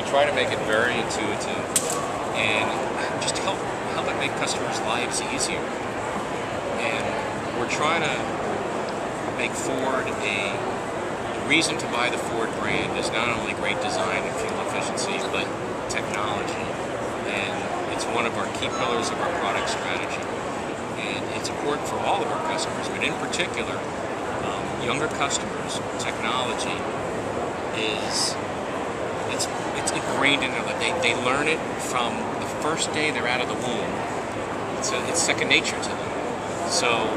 try to make it very intuitive and just to help it make customers' lives easier. And we're trying to make Ford the reason to buy the Ford brand is not only great design and fuel efficiency, but technology. And it's one of our key pillars of our product strategy. And it's important for all of our customers, but in particular, younger customers, technology is it's ingrained in them. They learn it from the first day they're out of the womb. It's second nature to them. So,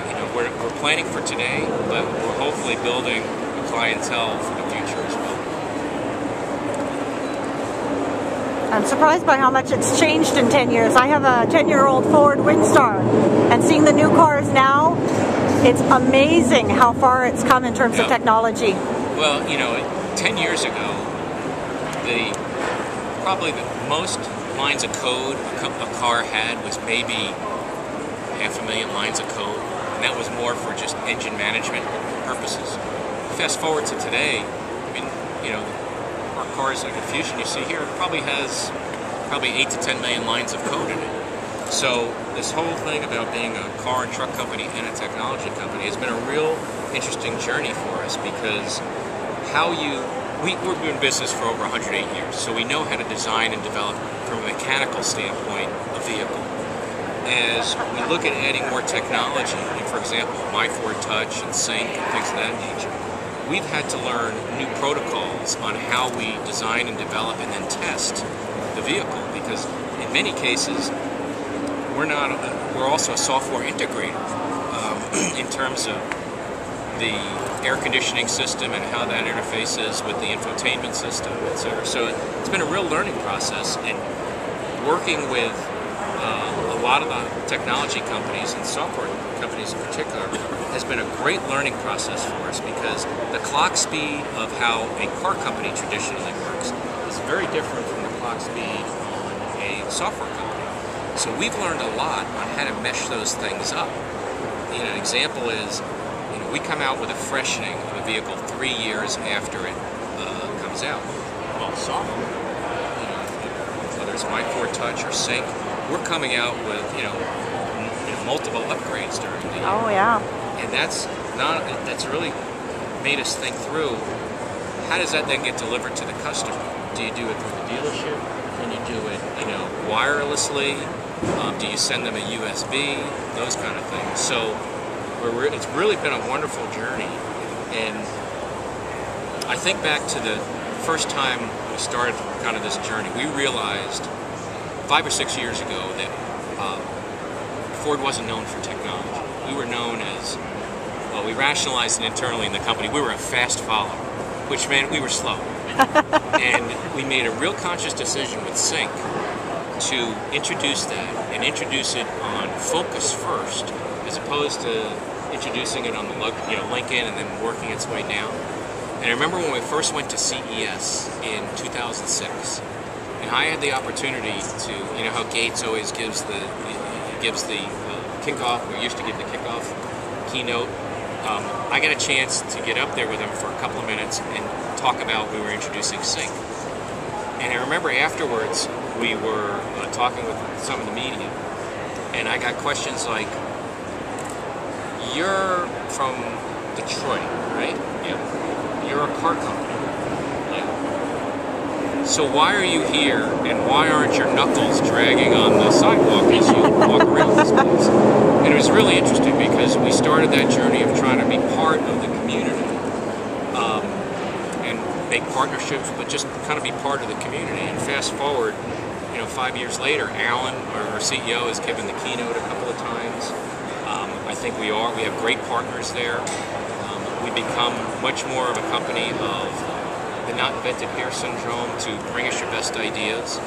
you know, we're planning for today, but we're hopefully building a clientele for the future as well. I'm surprised by how much it's changed in 10 years. I have a 10-year-old Ford Windstar, and seeing the new cars now, it's amazing how far it's come in terms of technology. Well, you know, 10 years ago, probably the most lines of code a car had was maybe 500,000 lines of code, and that was more for just engine management purposes. Fast forward to today, I mean, you know, our cars like the Fusion you see here probably has 8 to 10 million lines of code in it. So this whole thing about being a car and truck company and a technology company has been a real interesting journey for us, because we've been in business for over 108 years, so we know how to design and develop from a mechanical standpoint a vehicle. As we look at adding more technology, like for example, My Ford Touch and Sync and things of that nature, we've had to learn new protocols on how we design and develop and then test the vehicle, because in many cases we're also a software integrator in terms of the air conditioning system and how that interfaces with the infotainment system, etc. So it's been a real learning process, and working with a lot of the technology companies and software companies in particular has been a great learning process for us, because the clock speed of how a car company traditionally works is very different from the clock speed on a software company. So we've learned a lot on how to mesh those things up. You know, an example is, you know, we come out with a freshening of a vehicle 3 years after it comes out. Well, software, you know, whether it's My Ford Touch or Sync, we're coming out with, you know, multiple upgrades during the year. Oh yeah. And that's really made us think through, how does that then get delivered to the customer? Do you do it through the dealership? Can you do it, you know, wirelessly? Do you send them a USB? Those kind of things. So it's really been a wonderful journey. And I think back to the first time we started kind of this journey, we realized 5 or 6 years ago that Ford wasn't known for technology. We were known as, well, we rationalized it internally in the company, we were a fast follower, which meant we were slow. And we made a real conscious decision with Sync to introduce that, and introduce it on Focus first, as opposed to introducing it on the Lincoln and then working its way down. And I remember when we first went to CES in 2006, and I had the opportunity to, you know how Gates always gives the kickoff, we used to give the kickoff keynote. I got a chance to get up there with him for a couple of minutes and talk about, we were introducing Sync. And I remember afterwards we were talking with some of the media, and I got questions like, you're from Detroit, right? Yeah. You're a car company. Yeah. So why are you here, and why aren't your knuckles dragging on the sidewalk as you walk around this place? And it was really interesting, because we started that journey of trying to be part of the community, and make partnerships, but just kind of be part of the community. And fast forward, you know, 5 years later, Alan, our CEO, has given the keynote a couple of times. I think we have great partners there. We become much more of a company of the not invented here syndrome, to bring us your best ideas.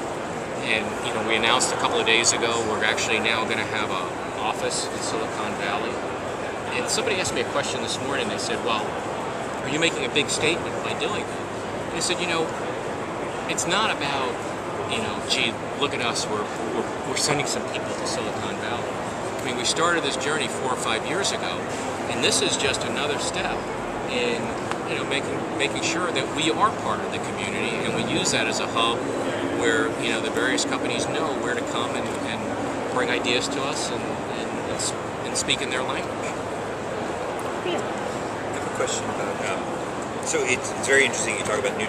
And, you know, we announced a couple of days ago, we're actually now going to have an office in Silicon Valley. And somebody asked me a question this morning. They said, well, are you making a big statement by doing that? And I said, you know, it's not about, you know, gee, look at us, we're sending some people to Silicon Valley. I mean, we started this journey 4 or 5 years ago, and this is just another step in making sure that we are part of the community, and we use that as a hub where the various companies know where to come and bring ideas to us and speak in their language. I have a question about. So it's very interesting. You talk about new